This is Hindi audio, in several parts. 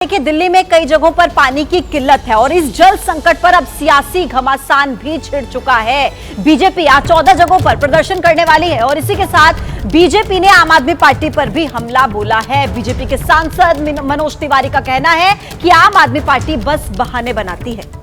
देखिए, दिल्ली में कई जगहों पर पानी की किल्लत है और इस जल संकट पर अब सियासी घमासान भी छिड़ चुका है। बीजेपी आज 14 जगहों पर प्रदर्शन करने वाली है और इसी के साथ बीजेपी ने आम आदमी पार्टी पर भी हमला बोला है। बीजेपी के सांसद मनोज तिवारी का कहना है कि आम आदमी पार्टी बस बहाने बनाती है।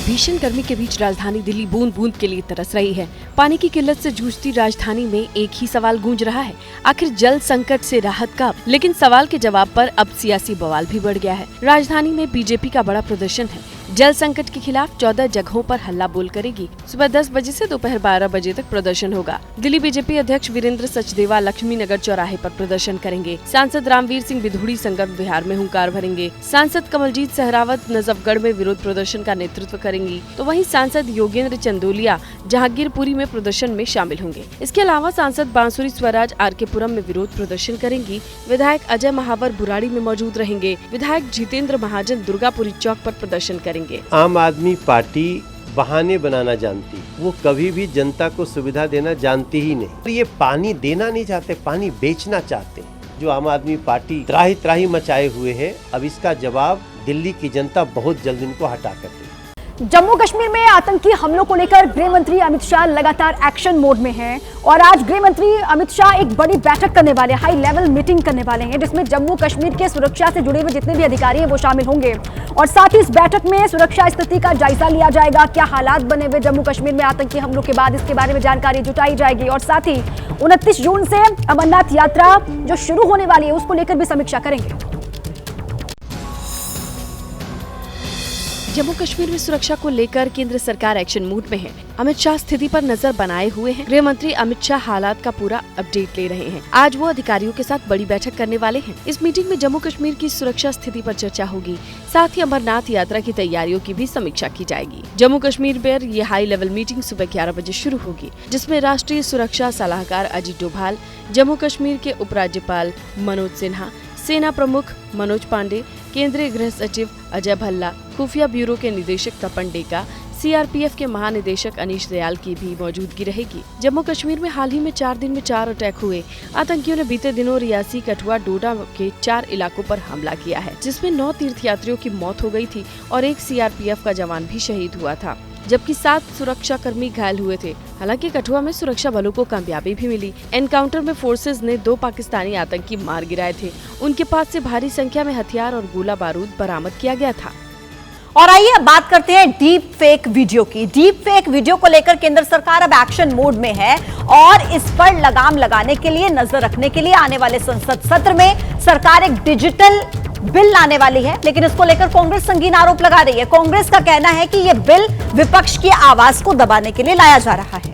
भीषण गर्मी के बीच राजधानी दिल्ली बूंद बूंद के लिए तरस रही है। पानी की किल्लत से जूझती राजधानी में एक ही सवाल गूंज रहा है, आखिर जल संकट से राहत कब? लेकिन सवाल के जवाब पर अब सियासी बवाल भी बढ़ गया है। राजधानी में बीजेपी का बड़ा प्रदर्शन है। जल संकट के खिलाफ 14 जगहों पर हल्ला बोल करेगी। सुबह 10 बजे से दोपहर 12 बजे तक प्रदर्शन होगा। दिल्ली बीजेपी अध्यक्ष वीरेंद्र सचदेवा लक्ष्मी नगर चौराहे पर प्रदर्शन करेंगे। सांसद रामवीर सिंह बिधूड़ी संगम विहार में हुंकार भरेंगे। सांसद कमलजीत सहरावत नजफगढ़ में विरोध प्रदर्शन का नेतृत्व करेंगी, तो वहीं सांसद योगेंद्र चंदोलिया जहांगीरपुरी में प्रदर्शन में शामिल होंगे। इसके अलावा सांसद बांसुरी स्वराज आरकेपुरम में विरोध प्रदर्शन करेंगी। विधायक अजय महावर बुराड़ी में मौजूद रहेंगे। विधायक जितेंद्र महाजन दुर्गापुरी चौक पर प्रदर्शन करेंगे। आम आदमी पार्टी बहाने बनाना जानती, वो कभी भी जनता को सुविधा देना जानती ही नहीं। ये पानी देना नहीं चाहते, पानी बेचना चाहते हैं। जो आम आदमी पार्टी त्राही त्राही मचाए हुए है, अब इसका जवाब दिल्ली की जनता बहुत जल्द इनको हटा कर देगी। जम्मू कश्मीर में आतंकी हमलों को लेकर गृह मंत्री अमित शाह लगातार एक्शन मोड में हैं और आज गृह मंत्री अमित शाह एक बड़ी बैठक करने वाले, हाई लेवल मीटिंग करने वाले हैं, जिसमें जम्मू कश्मीर के सुरक्षा से जुड़े हुए जितने भी अधिकारी हैं वो शामिल होंगे और साथ ही इस बैठक में सुरक्षा स्थिति का जायजा लिया जाएगा। क्या हालात बने हुए जम्मू कश्मीर में आतंकी हमलों के बाद, इसके बारे में जानकारी जुटाई जाएगी और साथ ही 29 जून से अमरनाथ यात्रा जो शुरू होने वाली है उसको लेकर भी समीक्षा करेंगे। जम्मू कश्मीर में सुरक्षा को लेकर केंद्र सरकार एक्शन मूड में है। अमित शाह स्थिति पर नजर बनाए हुए हैं। गृह मंत्री अमित शाह हालात का पूरा अपडेट ले रहे हैं। आज वो अधिकारियों के साथ बड़ी बैठक करने वाले हैं। इस मीटिंग में जम्मू कश्मीर की सुरक्षा स्थिति पर चर्चा होगी। साथ ही अमरनाथ यात्रा की तैयारियों की भी समीक्षा की जाएगी। जम्मू कश्मीर पर ये हाई लेवल मीटिंग सुबह 11 बजे शुरू होगी, जिसमें राष्ट्रीय सुरक्षा सलाहकार अजीत डोभाल, जम्मू कश्मीर के उपराज्यपाल मनोज सिन्हा, सेना प्रमुख मनोज पांडे, केंद्रीय गृह सचिव अजय भल्ला, खुफिया ब्यूरो के निदेशक तपन डेका, सीआरपीएफ के महानिदेशक अनीश दयाल की भी मौजूदगी रहेगी। जम्मू कश्मीर में हाल ही में 4 दिन में 4 अटैक हुए। आतंकियों ने बीते दिनों रियासी, कठुआ, डोडा के 4 इलाकों पर हमला किया है, जिसमें 9 तीर्थयात्रियों की मौत हो गई थी और 1 सीआरपीएफ का जवान भी शहीद हुआ था, जबकि 7 सुरक्षा कर्मी घायल हुए थे। हालांकि कठुआ में सुरक्षा बलों को कामयाबी भी मिली। एनकाउंटर में फोर्सेज ने 2 पाकिस्तानी आतंकी मार गिराए थे। उनके पास से भारी संख्या में हथियार और गोला बारूद बरामद किया गया था। और आइए अब बात करते हैं डीप फेक वीडियो की। डीप फेक वीडियो को लेकर केंद्र सरकार अब एक्शन मोड में है और इस पर लगाम लगाने के लिए, नजर रखने के लिए आने वाले संसद सत्र में सरकार एक डिजिटल बिल लाने वाली है। लेकिन इसको लेकर कांग्रेस संगीन आरोप लगा रही है। कांग्रेस का कहना है कि यह बिल विपक्ष की आवाज को दबाने के लिए लाया जा रहा है।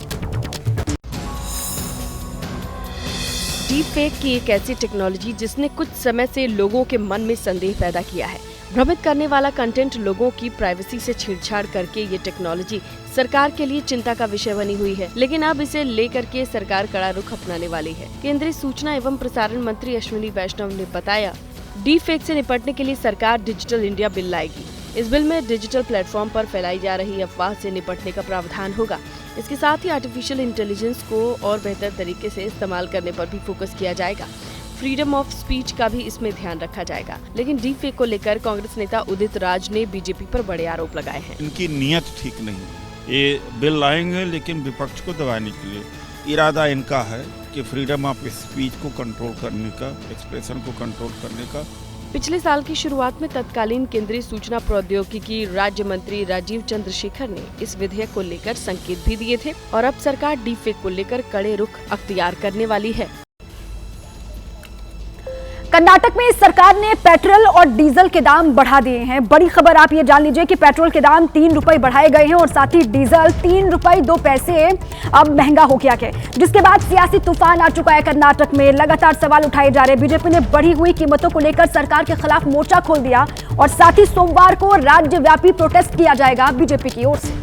डीप फेक की एक ऐसी टेक्नोलॉजी जिसने कुछ समय से लोगों के मन में संदेह पैदा किया है। भ्रमित करने वाला कंटेंट, लोगों की प्राइवेसी से छेड़छाड़ करके ये टेक्नोलॉजी सरकार के लिए चिंता का विषय बनी हुई है। लेकिन अब इसे लेकर के सरकार कड़ा रुख अपनाने वाली है। केंद्रीय सूचना एवं प्रसारण मंत्री अश्विनी वैष्णव ने बताया, डीप फेक से निपटने के लिए सरकार डिजिटल इंडिया बिल लाएगी। इस बिल में डिजिटल प्लेटफॉर्म पर फैलाई जा रही अफवाह से निपटने का प्रावधान होगा। इसके साथ ही आर्टिफिशियल इंटेलिजेंस को और बेहतर तरीके से इस्तेमाल करने पर भी फोकस किया जाएगा। फ्रीडम ऑफ स्पीच का भी इसमें ध्यान रखा जाएगा। लेकिन डीप फेक को लेकर कांग्रेस नेता उदित राज ने बीजेपी पर बड़े आरोप लगाए हैं। इनकी नीयत ठीक नहीं है। ये बिल लाएंगे लेकिन विपक्ष को दबाने के लिए। इरादा इनका है कि फ्रीडम ऑफ स्पीच को कंट्रोल करने का, एक्सप्रेशन को कंट्रोल करने का। पिछले साल की शुरुआत में तत्कालीन केंद्रीय सूचना प्रौद्योगिकी राज्य मंत्री राजीव चंद्रशेखर ने इस विधेयक को लेकर संकेत भी दिए थे और अब सरकार डीप फेक को लेकर कड़े रुख अख्तियार करने वाली है। कर्नाटक में सरकार ने पेट्रोल और डीजल के दाम बढ़ा दिए हैं। बड़ी खबर आप ये जान लीजिए कि पेट्रोल के दाम 3 रुपए बढ़ाए गए हैं और साथ ही डीजल 3 रुपए 2 पैसे अब महंगा हो गया है, जिसके बाद सियासी तूफान आ चुका है। कर्नाटक में लगातार सवाल उठाए जा रहे हैं। बीजेपी ने बढ़ी हुई कीमतों को लेकर सरकार के खिलाफ मोर्चा खोल दिया और साथ ही सोमवार को राज्यव्यापी प्रोटेस्ट किया जाएगा बीजेपी की ओर से।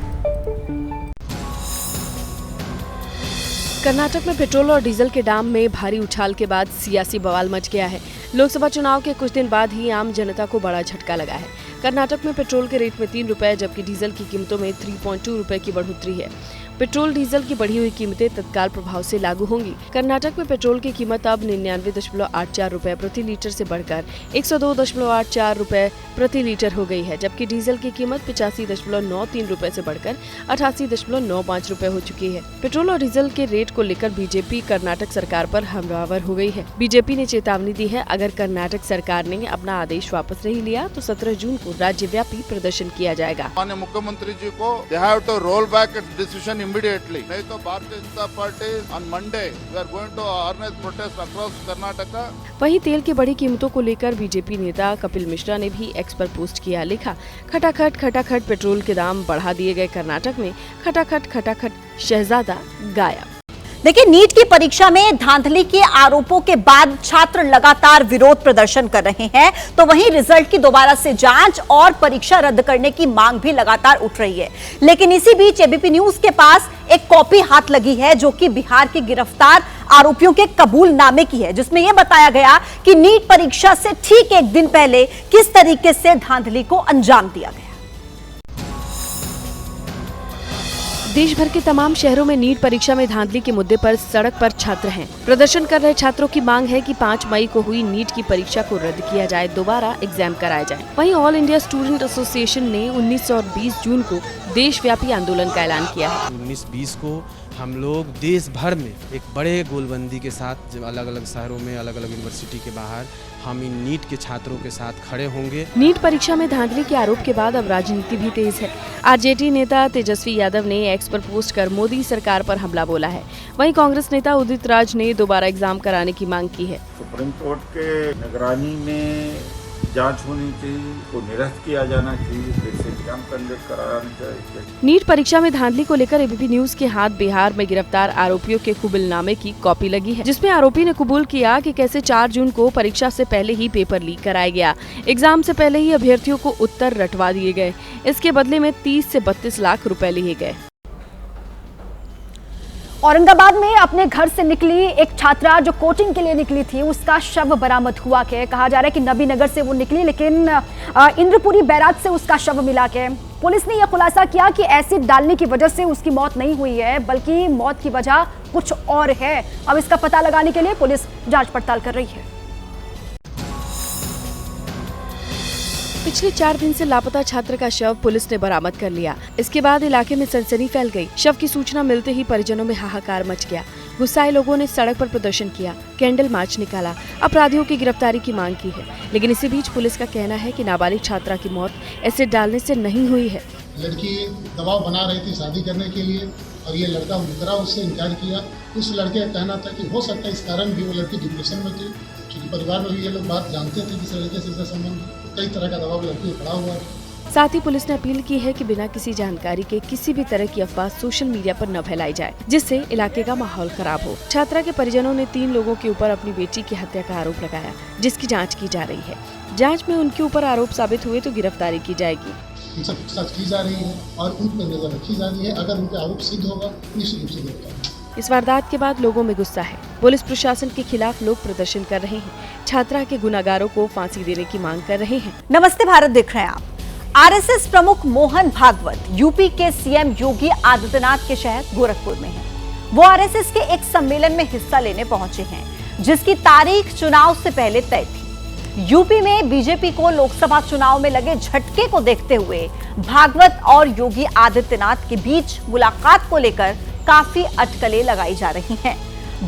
कर्नाटक में पेट्रोल और डीजल के दाम में भारी उछाल के बाद सियासी बवाल मच गया है। लोकसभा चुनाव के कुछ दिन बाद ही आम जनता को बड़ा झटका लगा है। कर्नाटक में पेट्रोल के रेट में 3 रुपए जबकि डीजल की कीमतों में 3.2 रुपए की बढ़ोतरी है। पेट्रोल डीजल की बढ़ी हुई कीमतें तत्काल प्रभाव से लागू होंगी। कर्नाटक में पेट्रोल की कीमत अब 99.84 रुपए प्रति लीटर से बढ़कर 102.84 रुपए प्रति लीटर हो गई है, जबकि डीजल की कीमत 85.93 रुपए से बढ़कर 88.95 रुपए हो चुकी है। पेट्रोल और डीजल के रेट को लेकर बीजेपी कर्नाटक सरकार पर हमलावर हो गई है। बीजेपी ने चेतावनी दी है, अगर कर्नाटक सरकार ने अपना आदेश वापस नहीं लिया तो 17 जून को राज्यव्यापी प्रदर्शन किया जाएगा। माननीय मुख्यमंत्री जी को they have to roll back its decision immediately, नहीं तो Bharatiya Janata Party on Monday we are going to organise protest across Karnataka. वहीं तेल की बढ़ी कीमतों को लेकर बीजेपी नेता कपिल मिश्रा ने भी एक्स पर पोस्ट किया, लिखा खटाखट पेट्रोल के दाम बढ़ा दिए गए कर्नाटक में, खटाखट शहजादा गायब। देखिए, नीट की परीक्षा में धांधली के आरोपों के बाद छात्र लगातार विरोध प्रदर्शन कर रहे हैं, तो वहीं रिजल्ट की दोबारा से जांच और परीक्षा रद्द करने की मांग भी लगातार उठ रही है। लेकिन इसी बीच एबीपी न्यूज के पास एक कॉपी हाथ लगी है जो कि बिहार के गिरफ्तार आरोपियों के कबूलनामे की है, जिसमें यह बताया गया कि नीट परीक्षा से ठीक एक दिन पहले किस तरीके से धांधली को अंजाम दिया गया। देश भर के तमाम शहरों में नीट परीक्षा में धांधली के मुद्दे पर सड़क पर छात्र हैं। प्रदर्शन कर रहे छात्रों की मांग है कि 5 मई को हुई नीट की परीक्षा को रद्द किया जाए, दोबारा एग्जाम कराया जाए। वहीं ऑल इंडिया स्टूडेंट एसोसिएशन ने 19 और 20 जून को देशव्यापी आंदोलन का ऐलान किया है। 19-20 को हम लोग देश भर में एक बड़े गोलबंदी के साथ अलग अलग शहरों में, अलग अलग यूनिवर्सिटी के बाहर हम इन नीट के छात्रों के साथ खड़े होंगे। नीट परीक्षा में धांधली के आरोप के बाद अब राजनीति भी तेज है। आरजेडी नेता तेजस्वी यादव ने एक्स पर पोस्ट कर मोदी सरकार पर हमला बोला है। वहीं कांग्रेस नेता उदित राज ने दोबारा एग्जाम कराने की मांग की है। सुप्रीम कोर्ट के निगरानी में जांच होनी चाहिए, को निरस्त किया जाना चाहिए, फिर से एग्जाम कंडक्ट कराना चाहिए। नीट परीक्षा में धांधली को लेकर एबीपी न्यूज के हाथ बिहार में गिरफ्तार आरोपियों के कबूलनामे की कॉपी लगी है, जिसमें आरोपी ने कबूल किया कि कैसे 4 जून को परीक्षा से पहले ही पेपर लीक कराया गया। एग्जाम से पहले ही अभ्यर्थियों को उत्तर रटवा दिए गए। इसके बदले में 30 से 32 लाख रुपए लिए गए। औरंगाबाद में अपने घर से निकली एक छात्रा जो कोचिंग के लिए निकली थी, उसका शव बरामद हुआ के कहा जा रहा है कि नबीनगर से वो निकली, लेकिन इंद्रपुरी बैराज से उसका शव मिला के पुलिस ने यह खुलासा किया कि एसिड डालने की वजह से उसकी मौत नहीं हुई है, बल्कि मौत की वजह कुछ और है। अब इसका पता लगाने के लिए पुलिस जांच पड़ताल कर रही है। पिछले 4 दिन से लापता छात्र का शव पुलिस ने बरामद कर लिया। इसके बाद इलाके में सनसनी फैल गई। शव की सूचना मिलते ही परिजनों में हाहाकार मच गया। गुस्साए लोगों ने सड़क पर प्रदर्शन किया, कैंडल मार्च निकाला, अपराधियों की गिरफ्तारी की मांग की है। लेकिन इसी बीच पुलिस का कहना है कि नाबालिग छात्रा की मौत एसिड डालने से नहीं हुई है। लड़की दबाव बना रही थी शादी करने के लिए और ये लड़का मुकरा उससे इनकार किया। उस लड़के का कहना था कि हो सकता है इस कारण भी वो लड़की डिप्रेशन में थी, क्योंकि परिवार में भी ये लोग बात जानते थे कि इस लड़के से इसका संबंध, कई तरह का दबाव लड़की पड़ा हुआ है। साथ ही पुलिस ने अपील की है कि बिना किसी जानकारी के किसी भी तरह की अफवाह सोशल मीडिया पर न फैलाई जाए, जिससे इलाके का माहौल खराब हो। छात्रा के परिजनों ने 3 लोगों के ऊपर अपनी बेटी की हत्या का आरोप लगाया, जिसकी जांच की जा रही है। जांच में उनके ऊपर आरोप साबित हुए तो गिरफ्तारी की जाएगी। उनसे पूछताछ की जा रही है और उन पर नजर रखी जा रही है। अगर उनके आरोप सिद्ध होगा निश्चित रूप से गिरफ्तार। इस वारदात के बाद लोगों में गुस्सा है। पुलिस प्रशासन के खिलाफ लोग प्रदर्शन कर रहे हैं। छात्रा के गुनाहगारों को फांसी देने की मांग कर रहे हैं। नमस्ते भारत देख रहे हैं आप। आरएसएस प्रमुख मोहन भागवत यूपी के सीएम योगी आदित्यनाथ के शहर गोरखपुर में हैं। वो आरएसएस के एक सम्मेलन में हिस्सा लेने पहुंचे हैं, जिसकी तारीख चुनाव से पहले तय थी। यूपी में बीजेपी को लोकसभा चुनाव में लगे झटके को देखते हुए भागवत और योगी आदित्यनाथ के बीच मुलाकात को लेकर काफी अटकलें लगाई जा रही हैं।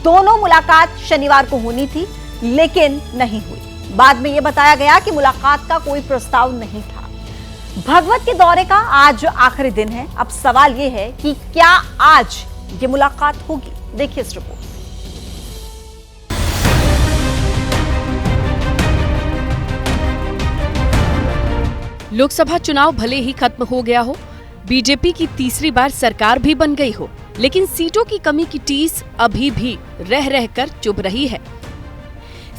दोनों मुलाकात शनिवार को होनी थी, लेकिन नहीं हुई। बाद में यह बताया गया कि मुलाकात का कोई प्रस्ताव नहीं था। भागवत के दौरे का आज आखिरी दिन है। अब सवाल यह है कि क्या आज ये मुलाकात होगी? देखिए इस रिपोर्ट। लोकसभा चुनाव भले ही खत्म हो गया हो, बीजेपी की तीसरी बार सरकार भी बन गई हो, लेकिन सीटों की कमी की टीस अभी भी रह रहकर चुभ रही है।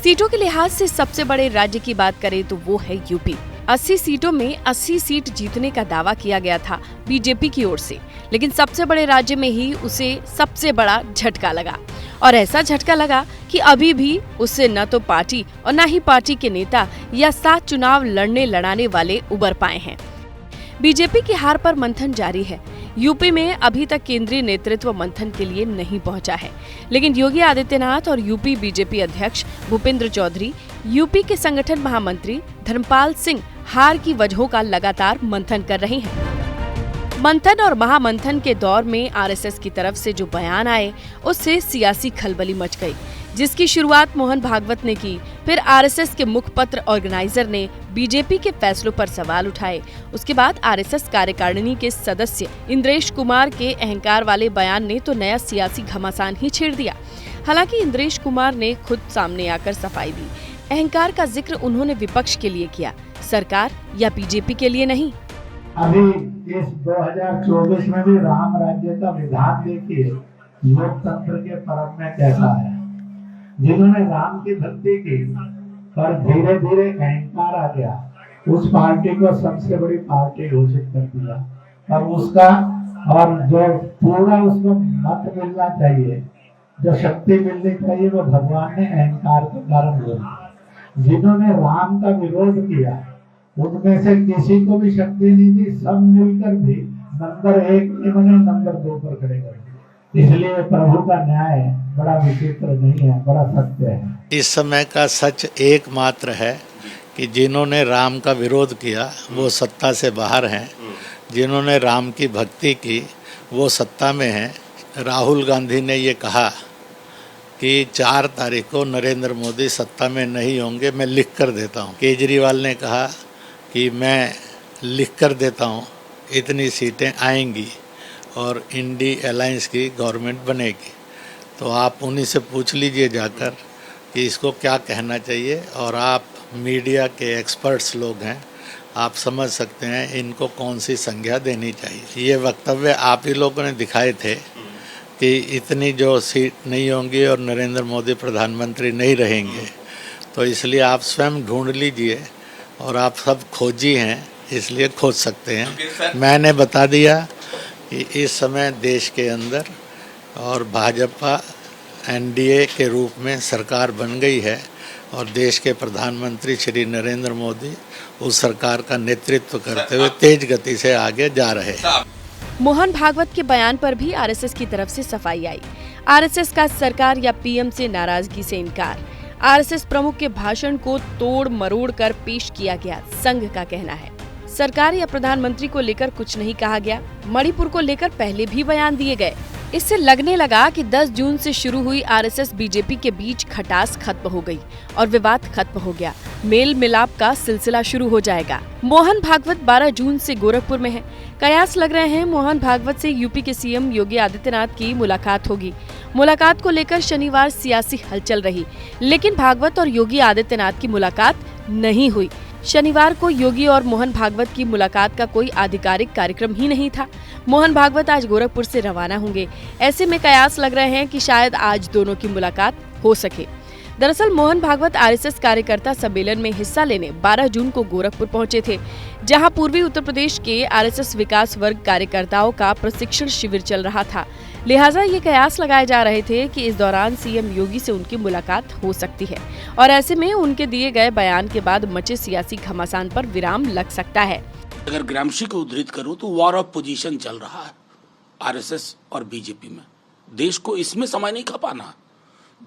सीटों के लिहाज से सबसे बड़े राज्य की बात करें तो वो है यूपी। 80 सीटों में 80 सीट जीतने का दावा किया गया था बीजेपी की ओर से, लेकिन सबसे बड़े राज्य में ही उसे सबसे बड़ा झटका लगा। और ऐसा झटका लगा कि अभी भी उससे न तो पार्टी और न ही पार्टी के नेता या 7 चुनाव लड़ने लड़ाने वाले उबर पाए हैं। बीजेपी की हार पर मंथन जारी है। यूपी में अभी तक केंद्रीय नेतृत्व मंथन के लिए नहीं पहुंचा है, लेकिन योगी आदित्यनाथ और यूपी बीजेपी अध्यक्ष भूपेंद्र चौधरी, यूपी के संगठन महामंत्री धर्मपाल सिंह हार की वजहों का लगातार मंथन कर रहे हैं। मंथन और महामंथन के दौर में आरएसएस की तरफ से जो बयान आए, उससे सियासी खलबली मच गई, जिसकी शुरुआत मोहन भागवत ने की। फिर आरएसएस के मुखपत्र ऑर्गेनाइजर ने बीजेपी के फैसलों पर सवाल उठाए। उसके बाद आरएसएस कार्यकारिणी के सदस्य इंद्रेश कुमार के अहंकार वाले बयान ने तो नया सियासी घमासान ही छेड़ दिया। हालांकि इंद्रेश कुमार ने खुद सामने आकर सफाई दी। अहंकार का जिक्र उन्होंने विपक्ष के लिए किया, सरकार या बीजेपी के लिए नहीं। अभी इस 2024 में भी राम राज्य का विधान देखिए लोकतंत्र के पर्व में कैसा है। जिन्होंने राम की भक्ति की पर धीरे धीरे अहंकार आ गया, उस पार्टी को सबसे बड़ी पार्टी घोषित कर दिया और उसका और जो पूरा उसको मत मिलना चाहिए, जो शक्ति मिलनी चाहिए, वो भगवान ने अहंकार के कारण दिया। जिन्होंने राम का विरोध किया उनमें से किसी को भी शक्ति नहीं दी, सब मिलकर भी नंबर 1 इन्होंने नंबर 2 पर खड़े कर दिए। इसलिए प्रभु का न्याय बड़ा विचित्र नहीं है, बड़ा सत्य है। इस समय का सच एकमात्र है कि जिन्होंने राम का विरोध किया वो सत्ता से बाहर हैं, जिन्होंने राम की भक्ति की वो सत्ता में हैं। राहुल गांधी ने ये कहा कि 4 तारीख को नरेंद्र मोदी सत्ता में नहीं होंगे, मैं लिख कर देता हूँ। केजरीवाल ने कहा कि मैं लिख कर देता हूँ, इतनी सीटें आएंगी और इंडी अलायंस की गवर्नमेंट बनेगी। तो आप उन्हीं से पूछ लीजिए जाकर कि इसको क्या कहना चाहिए। और आप मीडिया के एक्सपर्ट्स लोग हैं, आप समझ सकते हैं इनको कौन सी संज्ञा देनी चाहिए। ये वक्तव्य आप ही लोगों ने दिखाए थे कि इतनी जो सीट नहीं होंगी और नरेंद्र मोदी प्रधानमंत्री नहीं रहेंगे, तो इसलिए आप स्वयं ढूंढ लीजिए और आप सब खोजी हैं, इसलिए खोज सकते हैं। मैंने बता दिया कि इस समय देश के अंदर और भाजपा एनडीए के रूप में सरकार बन गई है और देश के प्रधानमंत्री श्री नरेंद्र मोदी उस सरकार का नेतृत्व करते हुए तेज गति से आगे जा रहे हैं। मोहन भागवत के बयान पर भी आरएसएस की तरफ से सफाई आई। आरएसएस का सरकार या पीएम से नाराजगी से इनकार। आरएसएस प्रमुख के भाषण को तोड़ मरोड़ कर पेश किया गया। संघ का कहना है सरकार या प्रधानमंत्री को लेकर कुछ नहीं कहा गया। मणिपुर को लेकर पहले भी बयान दिए गए। इससे लगने लगा कि 10 जून से शुरू हुई आरएसएस बीजेपी के बीच खटास खत्म हो गई और विवाद खत्म हो गया। मेल मिलाप का सिलसिला शुरू हो जाएगा। मोहन भागवत 12 जून से गोरखपुर में है। कयास लग रहे हैं मोहन भागवत से यूपी के सीएम योगी आदित्यनाथ की मुलाकात होगी। मुलाकात को लेकर शनिवार सियासी हलचल रही, लेकिन भागवत और योगी आदित्यनाथ की मुलाकात नहीं हुई। शनिवार को योगी और मोहन भागवत की मुलाकात का कोई आधिकारिक कार्यक्रम ही नहीं था। मोहन भागवत आज गोरखपुर से रवाना होंगे। ऐसे में कयास लग रहे हैं कि शायद आज दोनों की मुलाकात हो सके। दरअसल मोहन भागवत आरएसएस कार्यकर्ता सम्मेलन में हिस्सा लेने 12 जून को गोरखपुर पहुंचे थे, जहां पूर्वी उत्तर प्रदेश के आरएसएस विकास वर्ग कार्यकर्ताओं का प्रशिक्षण शिविर चल रहा था। लिहाजा ये कयास लगाए जा रहे थे कि इस दौरान सीएम योगी से उनकी मुलाकात हो सकती है और ऐसे में उनके दिए गए बयान के बाद मचे सियासी घमासान पर विराम लग सकता है। अगर ग्रामशी को उद्धृत करूं तो वॉर ऑफ पोजीशन चल रहा है आरएसएस और बीजेपी में। देश को इसमें समय नहीं खपाना।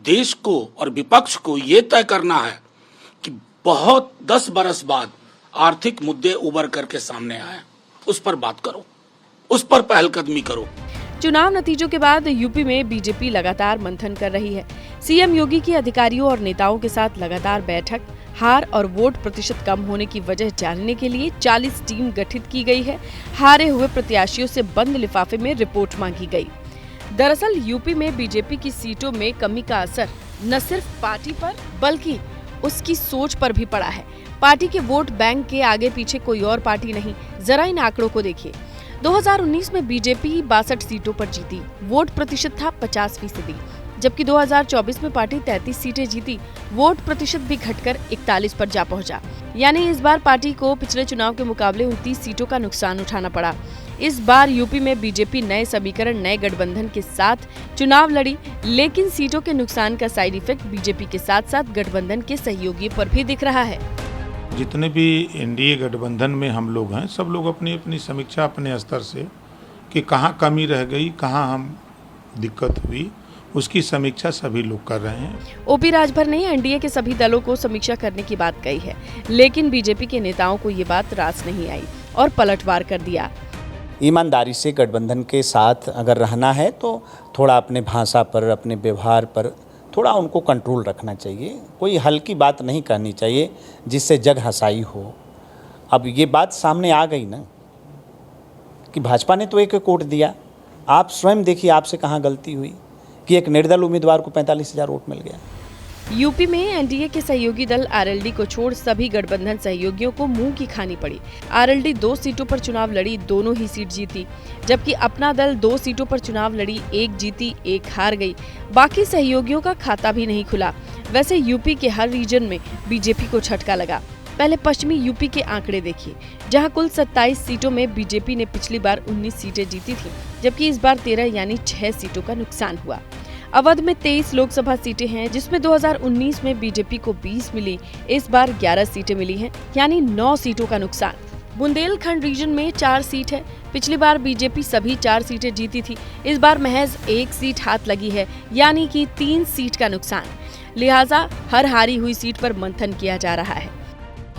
देश को और विपक्ष को ये तय करना है कि बहुत 10 बरस बाद आर्थिक मुद्दे उभर करके सामने आए, उस पर बात करो, उस पर पहलकदमी करो। चुनाव नतीजों के बाद यूपी में बीजेपी लगातार मंथन कर रही है। सीएम योगी की अधिकारियों और नेताओं के साथ लगातार बैठक, हार और वोट प्रतिशत कम होने की वजह जानने के लिए 40 टीम गठित की गई है। हारे हुए प्रत्याशियों से बंद लिफाफे में रिपोर्ट मांगी गई। दरअसल यूपी में बीजेपी की सीटों में कमी का असर न सिर्फ पार्टी पर बल्कि उसकी सोच पर भी पड़ा है। पार्टी के वोट बैंक के आगे पीछे कोई और पार्टी नहीं। जरा इन आंकड़ों को देखिए। 2019 में बीजेपी 62 सीटों पर जीती, वोट प्रतिशत था 50%, जबकि 2024 में पार्टी 33 सीटें जीती, वोट प्रतिशत भी घटकर 41 पर जा पहुंचा। यानी इस बार पार्टी को पिछले चुनाव के मुकाबले 29 सीटों का नुकसान उठाना पड़ा। इस बार यूपी में बीजेपी नए समीकरण, नए गठबंधन के साथ चुनाव लड़ी, लेकिन सीटों के नुकसान का साइड इफेक्ट बीजेपी के साथ साथ गठबंधन के सहयोगी पर भी दिख रहा है। जितने भी एनडीए गठबंधन में हम लोग हैं, सब लोग अपनी अपनी समीक्षा अपने स्तर से कि कहाँ कमी रह गई, कहाँ हम दिक्कत हुई, उसकी समीक्षा सभी लोग कर रहे हैं। ओपी राजभर ने एनडीए के सभी दलों को समीक्षा करने की बात कही है, लेकिन बीजेपी के नेताओं को ये बात रास नहीं आई और पलटवार कर दिया। ईमानदारी से गठबंधन के साथ अगर रहना है तो थोड़ा अपने भाषा पर, अपने व्यवहार पर थोड़ा उनको कंट्रोल रखना चाहिए। कोई हल्की बात नहीं करनी चाहिए जिससे जग हंसाई हो। अब ये बात सामने आ गई ना कि भाजपा ने तो एक वोट दिया, आप स्वयं देखिए आपसे कहाँ गलती हुई कि एक निर्दल उम्मीदवार को 45,000 वोट मिल गया। यूपी में एनडीए के सहयोगी दल आरएलडी को छोड़ सभी गठबंधन सहयोगियों को मुंह की खानी पड़ी। आरएलडी 2 सीटों पर चुनाव लड़ी, दोनों ही सीट जीती, जबकि अपना दल 2 सीटों पर चुनाव लड़ी, 1 जीती 1 हार गई। बाकी सहयोगियों का खाता भी नहीं खुला। वैसे यूपी के हर रीजन में बीजेपी को झटका लगा। पहले पश्चिमी यूपी के आंकड़े देखिए, जहां कुल 27 सीटों में बीजेपी ने पिछली बार 19 सीटें जीती थी, जबकि इस बार 13 यानी 6 सीटों का नुकसान हुआ। अवध में 23 लोकसभा सीटें हैं, जिसमें 2019 में बीजेपी को 20 मिली, इस बार 11 सीटें मिली हैं, यानी 9 सीटों का नुकसान। बुंदेलखंड रीजन में 4 सीट है, पिछली बार बीजेपी सभी 4 सीटें जीती थी, इस बार महज 1 सीट हाथ लगी है, यानी कि 3 सीट का नुकसान। लिहाजा हर हारी हुई सीट पर मंथन किया जा रहा है।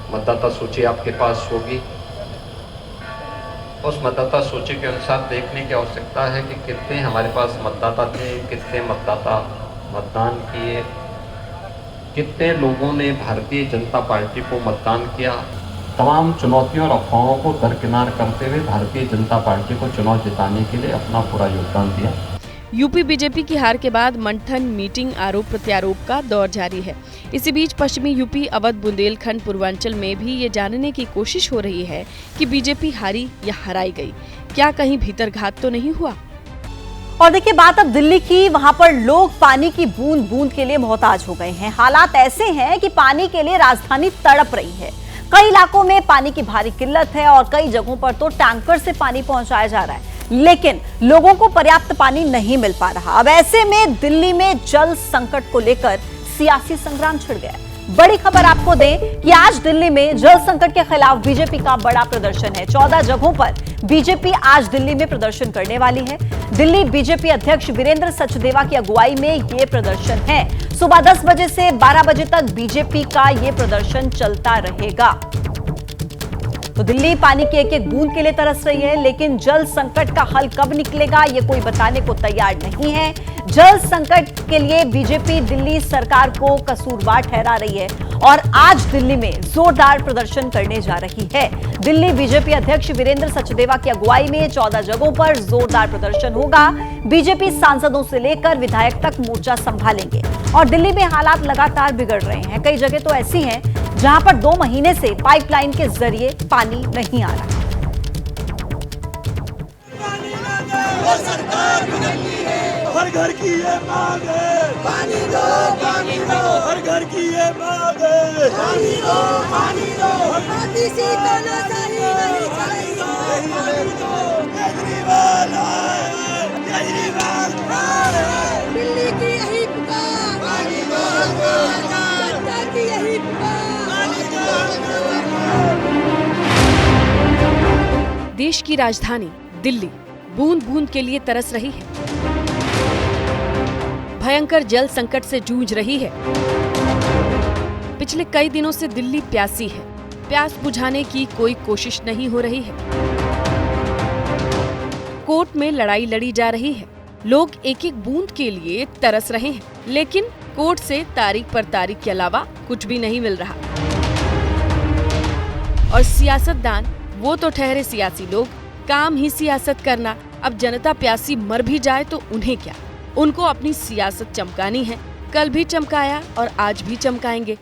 मतदाता सूची आपके पास होगी, उस मतदाता सूची के अनुसार देखने की आवश्यकता है कि कितने हमारे पास मतदाता थे, कितने मतदाता मतदान किए, कितने लोगों ने भारतीय जनता पार्टी को मतदान किया। तमाम चुनौतियों और अफवाहों को दरकिनार करते हुए भारतीय जनता पार्टी को चुनाव जिताने के लिए अपना पूरा योगदान दिया। यूपी बीजेपी की हार के बाद मंथन, मीटिंग, आरोप प्रत्यारोप का दौर जारी है। इसी बीच पश्चिमी यूपी, अवध, बुंदेलखंड, पूर्वांचल में भी ये जानने की कोशिश हो रही है कि बीजेपी हारी या हराई गई, क्या कहीं भीतरघात तो नहीं हुआ। और देखिए बात अब दिल्ली की, वहां पर लोग पानी की बूंद बूंद के लिए मोहताज हो गए हैं। हालात ऐसे हैं कि पानी के लिए राजधानी तड़प रही है। कई इलाकों में पानी की भारी किल्लत है और कई जगहों पर तो टैंकर से पानी पहुंचाया जा रहा है, लेकिन लोगों को पर्याप्त पानी नहीं मिल पा रहा। अब ऐसे में दिल्ली में जल संकट को लेकर सियासी संग्राम छिड़ गया। बड़ी खबर आपको दें कि आज दिल्ली में जल संकट के खिलाफ बीजेपी का बड़ा प्रदर्शन है। 14 जगहों पर बीजेपी आज दिल्ली में प्रदर्शन करने वाली है। दिल्ली बीजेपी अध्यक्ष वीरेंद्र सचदेवा की अगुवाई में यह प्रदर्शन है। सुबह 10 बजे से 12 बजे तक बीजेपी का यह प्रदर्शन चलता रहेगा। तो दिल्ली पानी की एक एक बूंद के लिए तरस रही है, लेकिन जल संकट का हल कब निकलेगा ये कोई बताने को तैयार नहीं है। जल संकट के लिए बीजेपी दिल्ली सरकार को कसूरवार ठहरा रही है और आज दिल्ली में जोरदार प्रदर्शन करने जा रही है। दिल्ली बीजेपी अध्यक्ष वीरेंद्र सचदेवा की अगुवाई में 14 जगहों पर जोरदार प्रदर्शन होगा। बीजेपी सांसदों से लेकर विधायक तक मोर्चा संभालेंगे और दिल्ली में हालात लगातार बिगड़ रहे हैं। कई जगह तो ऐसी हैं जहां पर 2 महीने से पाइपलाइन के जरिए पानी नहीं आ रहा। हर घर की ये मांग है, पानी दो, हर घर की ये मांग है, पानी दो, पानी दो, किसी को नजर नहीं चाहिए, केजरीवाल आए, केजरीवाल आए, दिल्ली की यही पुकार, पानी दो, जनता की यही पुकार, पानी दो। देश की राजधानी दिल्ली बूंद बूंद के लिए तरस रही है, भयंकर जल संकट से जूझ रही है। पिछले कई दिनों से दिल्ली प्यासी है, प्यास बुझाने की कोई कोशिश नहीं हो रही है। कोर्ट में लड़ाई लड़ी जा रही है, लोग एक एक बूंद के लिए तरस रहे हैं, लेकिन कोर्ट से तारीख पर तारीख के अलावा कुछ भी नहीं मिल रहा। और सियासतदान वो तो ठहरे सियासी लोग, काम ही सियासत करना। अब जनता प्यासी मर भी जाए तो उन्हें क्या, उनको अपनी सियासत चमकानी है। कल भी चमकाया और आज भी चमकाएंगे।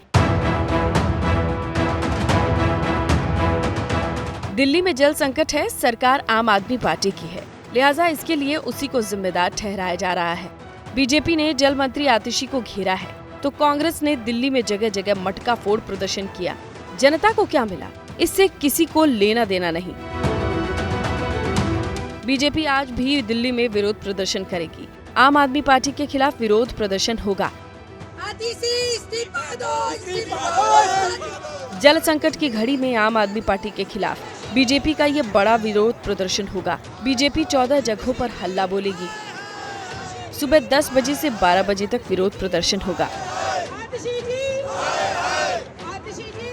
दिल्ली में जल संकट है, सरकार आम आदमी पार्टी की है, लिहाजा इसके लिए उसी को जिम्मेदार ठहराया जा रहा है। बीजेपी ने जल मंत्री आतिशी को घेरा है, तो कांग्रेस ने दिल्ली में जगह जगह मटका फोड़ प्रदर्शन किया। जनता को क्या मिला, इससे किसी को लेना देना नहीं। बीजेपी आज भी दिल्ली में विरोध प्रदर्शन करेगी। आम आदमी पार्टी के खिलाफ विरोध प्रदर्शन होगा। जल संकट की घड़ी में आम आदमी पार्टी के खिलाफ बीजेपी का ये बड़ा विरोध प्रदर्शन होगा। बीजेपी 14 जगहों पर हल्ला बोलेगी। सुबह 10 बजे से 12 बजे तक विरोध प्रदर्शन होगा।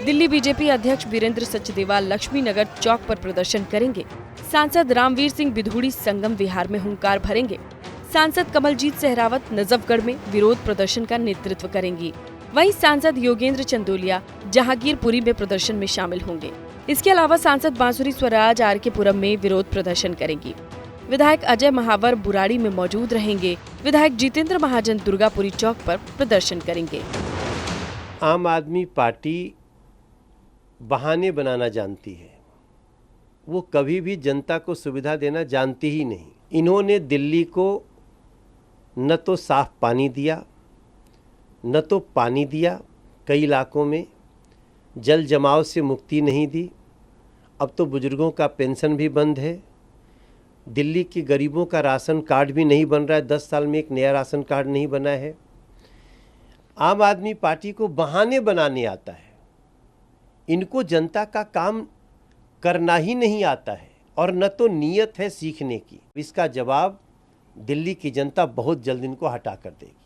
दिल्ली बीजेपी अध्यक्ष वीरेंद्र सचदेवा लक्ष्मी नगर चौक पर प्रदर्शन करेंगे। सांसद रामवीर सिंह बिधूड़ी संगम विहार में हुंकार भरेंगे। सांसद कमलजीत सहरावत नजफगढ़ में विरोध प्रदर्शन का नेतृत्व करेंगी। वहीं सांसद योगेंद्र चंदोलिया जहांगीरपुरी में प्रदर्शन में शामिल होंगे। इसके अलावा सांसद बांसुरी स्वराज आर.के.पुरम में विरोध प्रदर्शन करेंगी। विधायक अजय महावर बुराड़ी में मौजूद रहेंगे। विधायक जितेंद्र महाजन दुर्गापुरी चौक पर प्रदर्शन करेंगे। आम आदमी पार्टी बहाने बनाना जानती है, वो कभी भी जनता को सुविधा देना जानती ही नहीं। इन्होंने दिल्ली को न तो साफ पानी दिया, न तो पानी दिया, कई इलाकों में जल जमाव से मुक्ति नहीं दी। अब तो बुजुर्गों का पेंशन भी बंद है। दिल्ली के गरीबों का राशन कार्ड भी नहीं बन रहा है। 10 साल में एक नया राशन कार्ड नहीं बना है। आम आदमी पार्टी को बहाने बनाने आता है। इनको जनता का काम करना ही नहीं आता है और न तो नीयत है सीखने की। इसका जवाब दिल्ली की जनता बहुत जल्द इनको हटा कर देगी।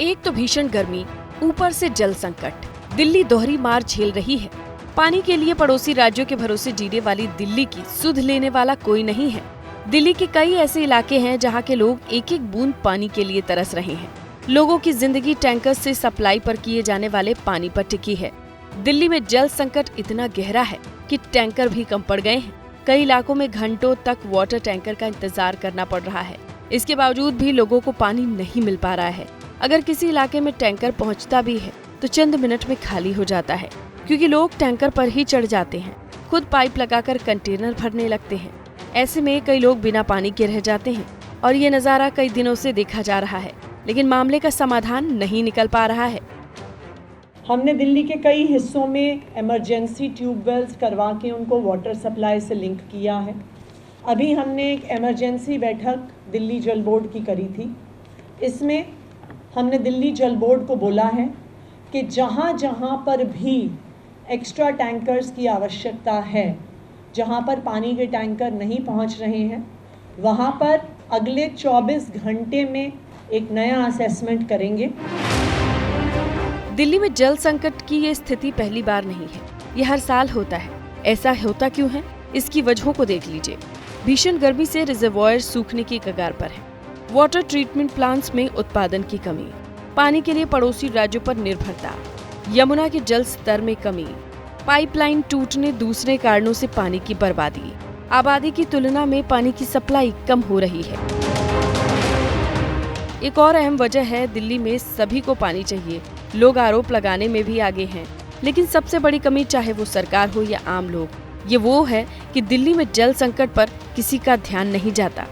एक तो भीषण गर्मी, ऊपर से जल संकट। दिल्ली दोहरी मार झेल रही है। पानी के लिए पड़ोसी राज्यों के भरोसे जीने वाली दिल्ली की सुध लेने वाला कोई नहीं है। दिल्ली के कई ऐसे इलाके हैं जहां के लोग एक एक बूंद पानी के लिए तरस रहे हैं। लोगों की जिंदगी टैंकर से सप्लाई पर किए जाने वाले पानी पर टिकी है। दिल्ली में जल संकट इतना गहरा है कि टैंकर भी कम पड़ गए हैं। कई इलाकों में घंटों तक वाटर टैंकर का इंतजार करना पड़ रहा है। इसके बावजूद भी लोगों को पानी नहीं मिल पा रहा है। अगर किसी इलाके में टैंकर पहुंचता भी है तो चंद मिनट में खाली हो जाता है, क्योंकि लोग टैंकर पर ही चढ़ जाते हैं, खुद पाइप लगाकर कंटेनर भरने लगते हैं। ऐसे में कई लोग बिना पानी के रह जाते हैं और ये नज़ारा कई दिनों से देखा जा रहा है, लेकिन मामले का समाधान नहीं निकल पा रहा है। हमने दिल्ली के कई हिस्सों में इमरजेंसी ट्यूबवेल्स करवा के उनको वाटर सप्लाई से लिंक किया है। अभी हमने एक इमरजेंसी बैठक दिल्ली जल बोर्ड की करी थी। इसमें हमने दिल्ली जल बोर्ड को बोला है कि जहाँ जहाँ पर भी एक्स्ट्रा टैंकर्स की आवश्यकता है, जहाँ पर पानी के टैंकर नहीं पहुँच रहे हैं, वहाँ पर अगले 24 घंटे में एक नया असेसमेंट करेंगे। दिल्ली में जल संकट की ये स्थिति पहली बार नहीं है, ये हर साल होता है। ऐसा होता क्यों है, इसकी वजहों को देख लीजिए। भीषण गर्मी से रिजर्वॉयर सूखने की कगार पर है। वाटर ट्रीटमेंट प्लांट्स में उत्पादन की कमी, पानी के लिए पड़ोसी राज्यों पर निर्भरता, यमुना के जल स्तर में कमी, पाइपलाइन टूटने, दूसरे कारणों से पानी की बर्बादी, आबादी की तुलना में पानी की सप्लाई कम हो रही है। एक और अहम वजह है दिल्ली में सभी को पानी चाहिए। लोग आरोप लगाने में भी आगे हैं, लेकिन सबसे बड़ी कमी, चाहे वो सरकार हो या आम लोग, ये वो है कि दिल्ली में जल संकट पर किसी का ध्यान नहीं जाता।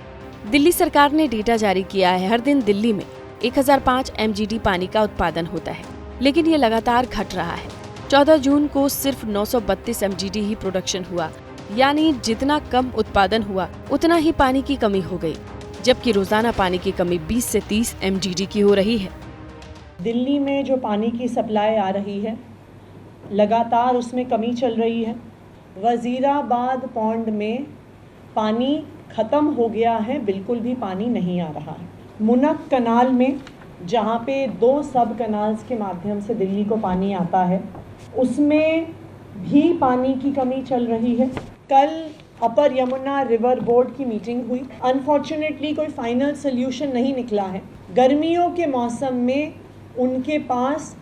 दिल्ली सरकार ने डेटा जारी किया है। हर दिन दिल्ली में 1005 MGD पानी का उत्पादन होता है, लेकिन ये लगातार घट रहा है। 14 जून को सिर्फ 932 MGD ही प्रोडक्शन हुआ, यानी जितना कम उत्पादन हुआ उतना ही पानी की कमी हो गई, जबकि रोजाना पानी की कमी 20 से 30 MGD की हो रही है। दिल्ली में जो पानी की सप्लाई आ रही है, लगातार उसमें कमी चल रही है। वजीराबाद पौंड में पानी ख़त्म हो गया है, बिल्कुल भी पानी नहीं आ रहा है। मुनक कनाल में, जहाँ पे 2 सब कनाल्स के माध्यम से दिल्ली को पानी आता है, उसमें भी पानी की कमी चल रही है। कल अपर यमुना रिवर बोर्ड की मीटिंग हुई। अनफॉर्चुनेटली कोई फाइनल सोल्यूशन नहीं निकला है। गर्मियों के मौसम में उनके पास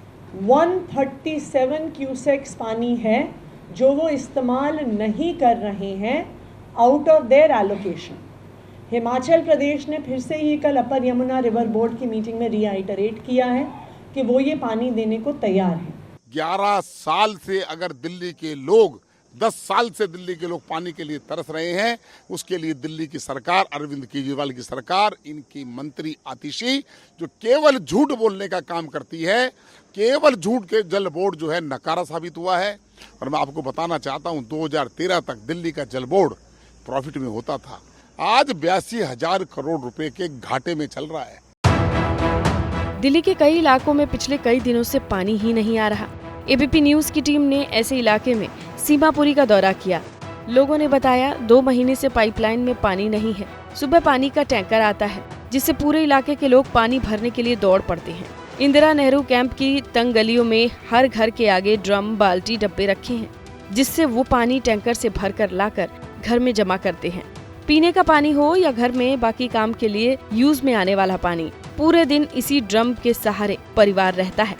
137 क्यूसेक्स पानी है जो वो इस्तेमाल नहीं कर रहे हैं, out of their allocation. Himachal Pradesh ने फिर से ये कल अपर यमुना रिवर बोर्ड की मीटिंग में रीआइटरेट किया है कि वो ये पानी देने को तैयार है। 11 साल से अगर दिल्ली के लोग, 10 साल से दिल्ली के लोग पानी के लिए तरस रहे हैं, उसके लिए दिल्ली की सरकार, अरविंद केजरीवाल की सरकार, इनकी मंत्री आतिशी, जो केवल झूठ बोलने का काम करती है, केवल झूठ के जल बोर्ड जो है नकारा साबित हुआ है। और मैं आपको बताना चाहता हूं, 2013 तक दिल्ली का जल बोर्ड प्रॉफिट में होता था, आज 82,000 करोड़ रुपए के घाटे में चल रहा है। दिल्ली के कई इलाकों में पिछले कई दिनों से पानी ही नहीं आ रहा। एबीपी न्यूज की टीम ने ऐसे इलाके में सीमापुरी का दौरा किया। लोगों ने बताया 2 महीने से पाइपलाइन में पानी नहीं है। सुबह पानी का टैंकर आता है जिससे पूरे इलाके के लोग पानी भरने के लिए दौड़ पड़ते हैं। इंदिरा नेहरू कैंप की तंग गलियों में हर घर के आगे ड्रम, बाल्टी, डब्बे रखे हैं जिससे वो पानी टैंकर से भरकर लाकर घर में जमा करते हैं। पीने का पानी हो या घर में बाकी काम के लिए यूज में आने वाला पानी, पूरे दिन इसी ड्रम के सहारे परिवार रहता है।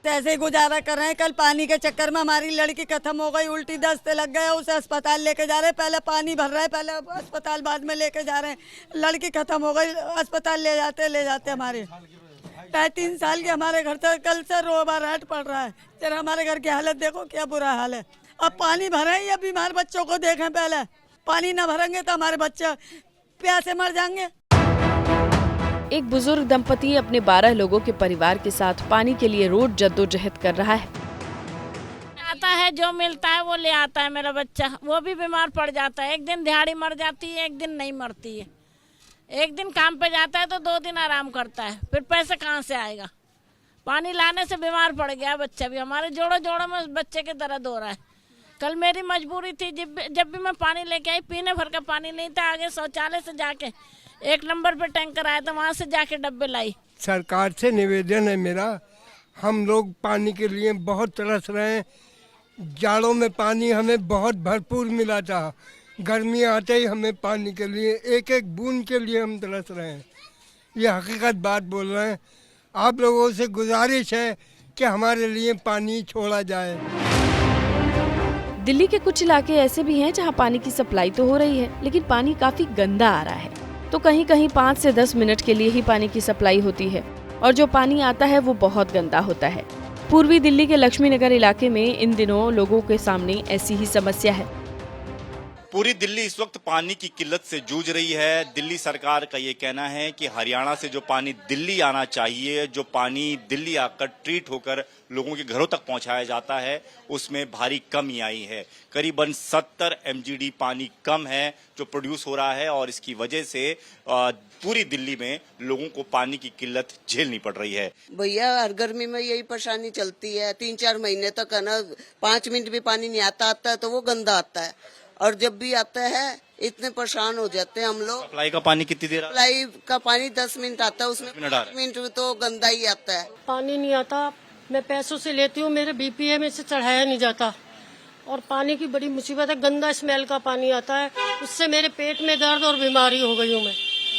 ऐसे ही गुजारा कर रहे हैं। कल पानी के चक्कर में हमारी लड़की खत्म हो गई, उल्टी दस्ते लग गए, उसे अस्पताल लेके जा रहे हैं। पहले पानी भर रहे हैं, पहले अस्पताल बाद में लेके जा रहे हैं। लड़की खत्म हो गई, अस्पताल ले जाते हमारे 3 साल के हमारे घर से कल से रोबाराहट पड़ रहा है। तेरा हमारे घर की हालत देखो क्या बुरा हाल है। अब पानी भरे या बीमार बच्चों को देखें, पहले पानी न भरेंगे तो हमारे बच्चे प्यासे मर जाएंगे। एक बुजुर्ग दंपति अपने 12 लोगों के परिवार के साथ पानी के लिए रोज जद्दोजहद कर रहा है। आता है जो मिलता है वो ले आता है मेरा बच्चा, वो भी बीमार पड़ जाता है। एक दिन दिहाड़ी मर जाती है, एक दिन नहीं मरती है। एक दिन काम पे जाता है तो 2 दिन आराम करता है, फिर पैसे कहाँ से आएगा। पानी लाने से बीमार पड़ गया बच्चा भी। हमारे जोड़ों में बच्चे के दर्द हो रहा है। कल मेरी मजबूरी थी, जब भी मैं पानी लेके आई, पीने भर का पानी नहीं था। आगे शौचालय से जाके 1 नंबर पे टैंकर आया था, वहाँ से जाके डब्बे लाई। सरकार से निवेदन है मेरा, हम लोग पानी के लिए बहुत तरस रहे हैं। जाड़ों में पानी हमें बहुत भरपूर मिला था, गर्मी आते ही हमें पानी के लिए एक एक बूंद के लिए हम तरस रहे हैं। ये हकीकत बात बोल रहे हैं। आप लोगों से गुजारिश है कि हमारे लिए पानी छोड़ा जाए। दिल्ली के कुछ इलाके ऐसे भी हैं जहां पानी की सप्लाई तो हो रही है, लेकिन पानी काफी गंदा आ रहा है। तो कहीं कहीं 5 से 10 मिनट के लिए ही पानी की सप्लाई होती है और जो पानी आता है वो बहुत गंदा होता है। पूर्वी दिल्ली के लक्ष्मी नगर इलाके में इन दिनों लोगों के सामने ऐसी ही समस्या है। पूरी दिल्ली इस वक्त पानी की किल्लत से जूझ रही है। दिल्ली सरकार का ये कहना है कि हरियाणा से जो पानी दिल्ली आना चाहिए, जो पानी दिल्ली आकर ट्रीट होकर लोगों के घरों तक पहुंचाया जाता है, उसमें भारी कमी आई है। करीबन 70 MGD पानी कम है जो प्रोड्यूस हो रहा है और इसकी वजह से पूरी दिल्ली में लोगों को पानी की किल्लत झेलनी पड़ रही है। भैया हर गर्मी में यही परेशानी चलती है। 3-4 महीने तक है ना, 5 मिनट भी पानी नहीं आता है तो वो गंदा आता है, और जब भी आता है इतने परेशान हो जाते हैं हम लोग। सप्लाई का पानी कितनी देर? सप्लाई का पानी 10 मिनट आता है, उसमें 5 मिनट तो गंदा ही आता है। पानी नहीं आता, मैं पैसों से लेती हूँ, मेरे BPA में से चढ़ाया नहीं जाता और पानी की बड़ी मुसीबत है। गंदा स्मेल का पानी आता है, उससे मेरे पेट में दर्द और बीमारी हो गई हूँ मैं।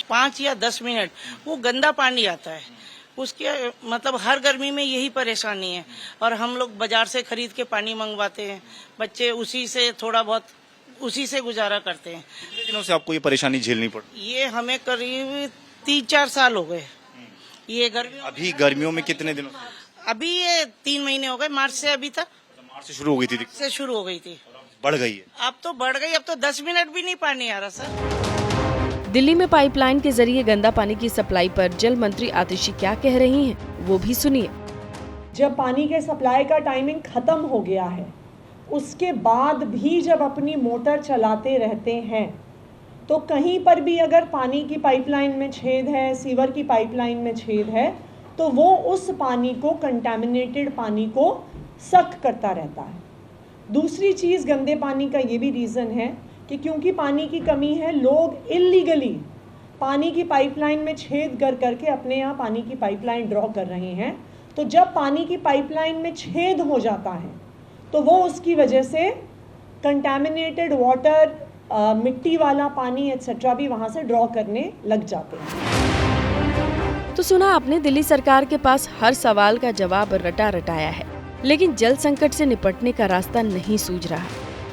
5 या 10 मिनट वो गंदा पानी आता है, उसके मतलब हर गर्मी में यही परेशानी है। और हम लोग बाजार से खरीद के पानी मंगवाते हैं, बच्चे उसी से थोड़ा बहुत उसी से गुजारा करते हैं। कितने दिनों से आपको ये परेशानी झेलनी पड़ी? ये हमें करीब 3-4 साल हो गए। ये अभी गर्मियों में कितने दिनों? अभी ये 3 महीने हो गए, मार्च से अभी तक। मार्च से शुरू हो गई थी? से शुरू हो गई थी, बढ़ गई है। अब तो बढ़ गई, अब तो 10 मिनट भी नहीं पानी आ रहा सर। दिल्ली में पाइपलाइन के जरिए गंदा पानी की सप्लाई पर जल मंत्री आतिशी क्या कह रही हैं, वो भी सुनिए। जब पानी के सप्लाई का टाइमिंग खत्म हो गया है, उसके बाद भी जब अपनी मोटर चलाते रहते हैं तो कहीं पर भी अगर पानी की पाइपलाइन में छेद है, सीवर की पाइपलाइन में छेद है, तो वो उस पानी को, कंटामिनेटेड पानी को सक करता रहता है। दूसरी चीज़ गंदे पानी का ये भी रीज़न है कि क्योंकि पानी की कमी है, लोग इल्लीगली पानी की पाइपलाइन में छेद करके अपने यहाँ पानी की पाइपलाइन ड्रॉ कर रहे हैं। तो जब पानी की पाइपलाइन में छेद हो जाता है तो वो उसकी वजह से कंटामिनेटेड वाटर, मिट्टी वाला पानी एक्सेट्रा भी वहाँ से ड्रॉ करने लग जाते हैं। तो सुना आपने, दिल्ली सरकार के पास हर सवाल का जवाब रटा रटाया है, लेकिन जल संकट से निपटने का रास्ता नहीं सूझ रहा।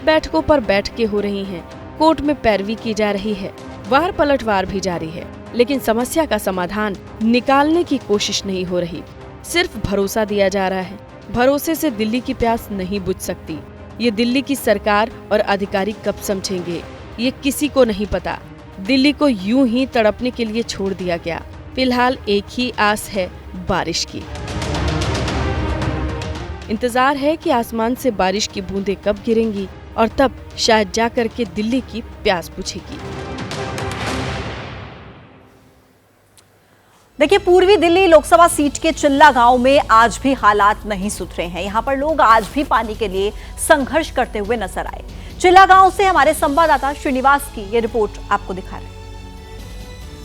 बैठकों पर बैठकें हो रही हैं, कोर्ट में पैरवी की जा रही है, वार पलटवार भी जारी है, लेकिन समस्या का समाधान निकालने की कोशिश नहीं हो रही। सिर्फ भरोसा दिया जा रहा है। भरोसे से दिल्ली की प्यास नहीं बुझ सकती। ये दिल्ली की सरकार और अधिकारी कब समझेंगे, ये किसी को नहीं पता। दिल्ली को यूं ही तड़पने के लिए छोड़ दिया गया। फिलहाल एक ही आस है, बारिश की। इंतजार है कि आसमान से बारिश की बूंदें कब गिरेंगी और तब शायद जाकर के दिल्ली की प्यास बुझेगी। देखिए, पूर्वी दिल्ली लोकसभा सीट के चिल्ला गांव में आज भी हालात नहीं सुधरे हैं। यहां पर लोग आज भी पानी के लिए संघर्ष करते हुए नजर आए। चिल्ला गांव से हमारे संवाददाता श्रीनिवास की ये रिपोर्ट आपको दिखा रहे हैं।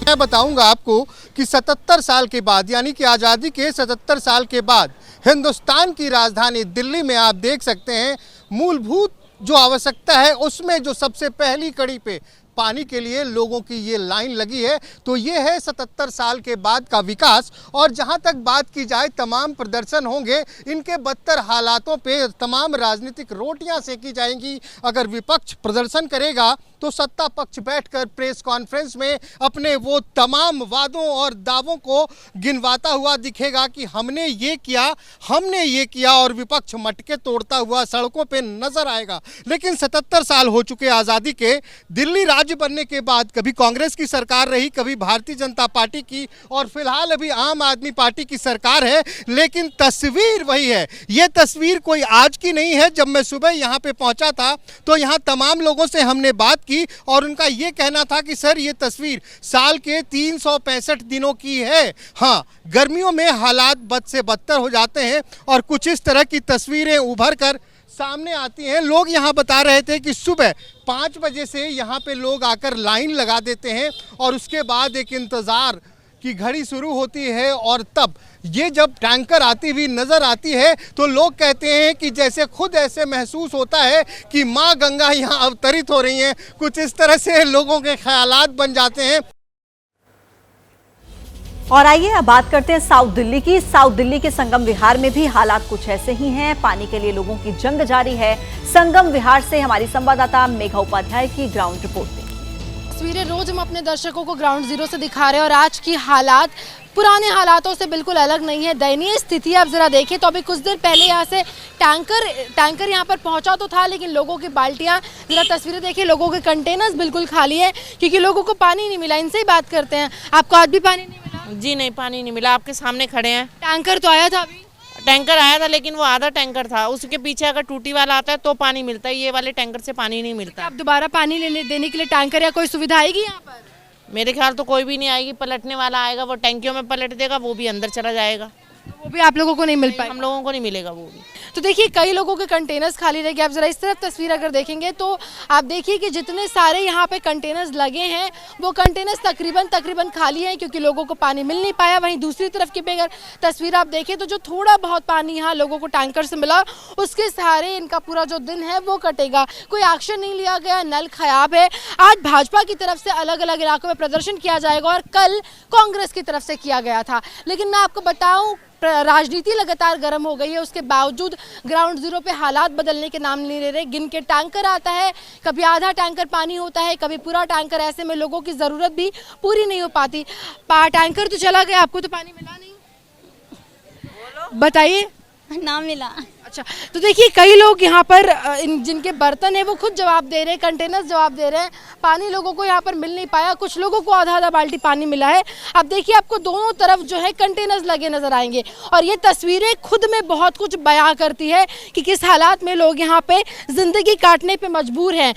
मैं बताऊंगा आपको कि 77 साल के बाद, यानी कि आज़ादी के 77 साल के बाद हिंदुस्तान की राजधानी दिल्ली में आप देख सकते हैं मूलभूत जो आवश्यकता है उसमें जो सबसे पहली कड़ी पे पानी के लिए लोगों की ये लाइन लगी है, तो ये है 77 साल के बाद का विकास। और जहां तक बात की जाए तमाम प्रदर्शन होंगे, इनके बदतर हालातों पे तमाम राजनीतिक रोटियां सेकी जाएंगी। अगर विपक्ष प्रदर्शन करेगा तो सत्ता पक्ष बैठकर प्रेस कॉन्फ्रेंस में अपने वो तमाम वादों और दावों को गिनवाता हुआ दिखेगा कि हमने ये किया, और विपक्ष मटके तोड़ता हुआ सड़कों पे नजर आएगा। लेकिन 77 साल हो चुके आज़ादी के, दिल्ली राज्य बनने के बाद कभी कांग्रेस की सरकार रही, कभी भारतीय जनता पार्टी की, और फिलहाल अभी आम आदमी पार्टी की सरकार है। लेकिन तस्वीर वही है। ये तस्वीर कोई आज की नहीं है। जब मैं सुबह यहाँ पे पहुँचा था तो यहाँ तमाम लोगों से हमने बात की और उनका ये कहना था कि सर, ये तस्वीर साल के 365 दिनों की है। हाँ, गर्मियों में हालात बद से बदतर हो जाते हैं और कुछ इस तरह की तस्वीरें उभर कर सामने आती हैं। लोग यहाँ बता रहे थे कि सुबह 5 बजे से यहाँ पे लोग आकर लाइन लगा देते हैं और उसके बाद एक इंतज़ार की घड़ी शुरू होती है, और तब ये जब टैंकर आती हुई नज़र आती है तो लोग कहते हैं कि जैसे खुद ऐसे महसूस होता है कि माँ गंगा यहाँ अवतरित हो रही हैं। कुछ इस तरह से लोगों के ख्यालात बन जाते हैं। और आइए अब बात करते हैं साउथ दिल्ली की। साउथ दिल्ली के संगम विहार में भी हालात कुछ ऐसे ही हैं। पानी के लिए लोगों की जंग जारी है। संगम विहार से हमारी संवाददाता मेघा उपाध्याय की ग्राउंड रिपोर्ट। तस्वीरें रोज हम अपने दर्शकों को ग्राउंड जीरो से दिखा रहे हैं और आज की हालात पुराने हालातों से बिल्कुल अलग नहीं है। दयनीय स्थिति आप जरा देखिए तो अभी कुछ देर पहले यहाँ से टैंकर यहाँ पर पहुँचा तो था, लेकिन लोगों की बाल्टियाँ, जरा तस्वीरें देखिए, लोगों के कंटेनर्स बिल्कुल खाली है क्योंकि लोगों को पानी नहीं मिला। इनसे ही बात करते हैं। आपको आज भी पानी नहीं मिला? जी नहीं, पानी नहीं मिला। आपके सामने खड़े हैं। टैंकर तो आया था अभी? टैंकर आया था लेकिन वो आधा टैंकर था। उसके पीछे अगर टूटी वाला आता है तो पानी मिलता है। ये वाले टैंकर से पानी नहीं मिलता। अब दोबारा पानी देने के लिए टैंकर या कोई सुविधा आएगी यहाँ पर? मेरे ख्याल तो कोई भी नहीं आएगी। पलटने वाला आएगा, वो टैंकियों में पलट देगा, वो भी अंदर चला जाएगा। वो भी आप लोगों को नहीं मिल पाएगा? हम लोगों को नहीं मिलेगा वो भी। तो देखिए, कई लोगों के कंटेनर्स खाली रह गए। आप जरा इस तरफ तस्वीर अगर देखेंगे तो आप देखिए कि जितने सारे यहाँ पे कंटेनर्स लगे हैं वो कंटेनर्स तकरीबन खाली हैं क्योंकि लोगों को पानी मिल नहीं पाया। वहीं दूसरी तरफ की अगर तस्वीर आप देखें तो जो थोड़ा बहुत पानी यहाँ लोगों को टैंकर से मिला उसके सहारे इनका पूरा जो दिन है वो कटेगा। कोई एक्शन नहीं लिया गया, नल खराब है। आज भाजपा की तरफ से अलग अलग इलाकों में प्रदर्शन किया जाएगा और कल कांग्रेस की तरफ से किया गया था। लेकिन मैं आपको बताऊं, राजनीति लगातार गर्म हो गई है, उसके बावजूद ग्राउंड जीरो पे हालात बदलने के नाम नहीं ले रहे। गिन के टैंकर आता है, कभी आधा टैंकर पानी होता है, कभी पूरा टैंकर। ऐसे में लोगों की ज़रूरत भी पूरी नहीं हो पाती। टैंकर तो चला गया, आपको तो पानी मिला नहीं, बताइए। ना मिला। अच्छा, तो देखिए कई लोग यहाँ पर जिनके बर्तन है वो खुद जवाब दे रहे हैं, कंटेनर्स जवाब दे रहे हैं, पानी लोगों को यहाँ पर मिल नहीं पाया। कुछ लोगों को आधा बाल्टी पानी मिला है। अब देखिए, आपको दोनों तरफ जो है कंटेनर्स लगे नजर आएंगे और ये तस्वीरें खुद में बहुत कुछ बयां करती है कि किस हालात में लोग यहाँ पे जिंदगी काटने पे मजबूर हैं।